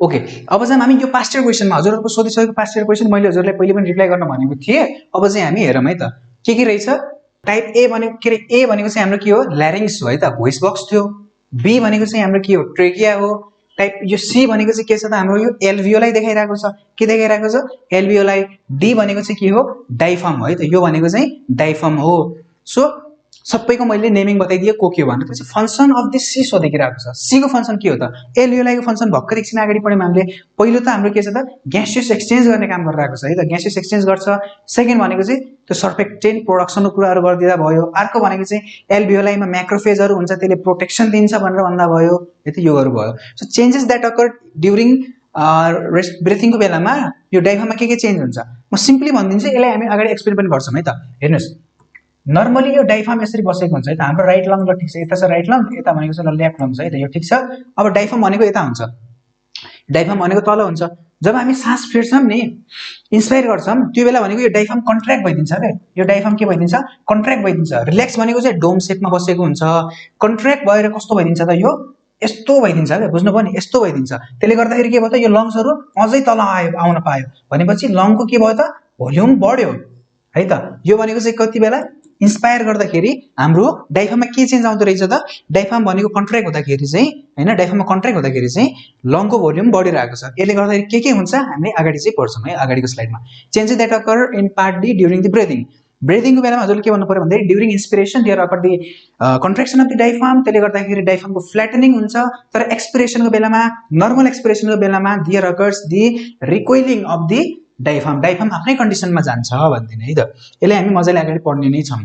Okay, अब चाहिँ हामी यो पास्ट इयर क्वेसनमा हजुरहरुको सोधिसकेको पास्ट इयर क्वेसन मैले हजुरलाई पहिले पनि रिप्लाई गर्न भनेको थिएँ। अब चाहिँ हामी हेरौँ है त के रहेछ। टाइप ए भनेको के रे, ए भनेको चाहिँ हाम्रो के हो, ल्यारिङ्स हो है त, भोइस बक्स थियो। बी भनेको चाहिँ हाम्रो के हो, ट्रेकिया हो। टाइप यो सी भनेको चाहिँ के छ त, हाम्रो यो एल्भियोलाई देखाइरहेको छ। के देखाइरहेको छ, एल्भियोलाई। डी भनेको चाहिँ के हो, डाइफार्म हो है त, यो भनेको चाहिँ डाइफार्म हो। सो सबैको मैले नेमिङ बताइदिए को के हो भनेर। त्यसपछि फंक्सन अफ द सी सोधिरहेको छ। सी को फंक्सन के हो त, एल्भियोलाईको फंक्सन भर्खर एकछिन अगाडि पढ्यौं हामीले। पहिलो त हाम्रो के छ त, ग्यासियस एक्सचेन्ज गर्ने काम गरिरहेको छ है त, ग्यासियस एक्सचेन्ज गर्छ। सेकेन्ड भनेको चाहिँ त्यो सर्फेक्टेन्ट प्रोडक्सनको कुराहरु गर्दिदा भयो। अर्को भनेको चाहिँ एल्भियोलाईमा म्याक्रोफेजहरु हुन्छ, त्यसले प्रोटेक्सन दिन्छ भनेर भन्दा भयो। है त, योहरु भयो। So changes that occur during ब्रेथिङको बेलामा यो डाइफार्ममा के चेन्ज हुन्छ, म सिम्पली भनिदिन्छु, यसलाई हामी अगाडि एक्सप्लेन पनि गर्छौं है त। हेर्नुस्, नर्मली यो डाइफार्म यसरी बसेको हुन्छ है त, हाम्रो राइट लङ ल, ठीक छ, यता छ राइट लङ, यता भनेको चाहिँ लेफ्ट लङ छ है त, यो ठीक छ। अब डाइफार्म भनेको यता हुन्छ, डाइफार्म भनेको तल हुन्छ। जब हामी सास फेर्छौं नि, इन्स्पायर गर्छौं, त्यो बेला भनेको यो डाइफार्म कन्ट्र्याक्ट भइदिन्छ के, यो डाइफार्म के भइदिन्छ, कन्ट्र्याक्ट भइदिन्छ। रिल्याक्स भनेको चाहिँ डोम शेपमा बसेको हुन्छ, कन्ट्र्याक्ट भएर कस्तो भइदिन्छ त, यो यस्तो भइदिन्छ के, बुझ्नुभयो नि, यस्तो भइदिन्छ। त्यसले गर्दाखेरि के भयो त, यो लङ्सहरु अझै तल आउन पायो भनेपछि लङको के भयो त, भोल्युम बढ्यो है त। यो भनेको चाहिँ कति बेला इन्स्पायर गर्दाखेरि हाम्रो डाइफार्ममा के चेन्ज आउँदो रहेछ त, डाइफार्म भनेको कन्ट्र्याक्ट हुँदाखेरि चाहिँ हैन, डाइफार्ममा कन्ट्र्याक्ट हुँदाखेरि चाहिँ लङको भोल्युम बढिरहेको छ। यसले गर्दाखेरि के हुन्छ हामीले अगाडि चाहिँ पढ्छौं है, अगाडिको स्लाइडमा। Changes that occur in part D during the breathing. ब्रीथिङको बेलामा हजुरले के भन्नु पर्यो भन्दाखेरि during inspiration there occur the contraction of the diaphragm, त्यसले गर्दाखेरि डाइफार्मको फ्ल्याटनिङ हुन्छ। तर एक्सपिरेसनको बेलामा, नर्मल एक्सपिरेसनको बेलामा there occurs the recoiling of the diaphragm, diaphragm आफ्नै कन्डिसनमा जान्छ भन्दिने है त। यसलाई हामी मजाले अगाडि पढ्ने नै छौं।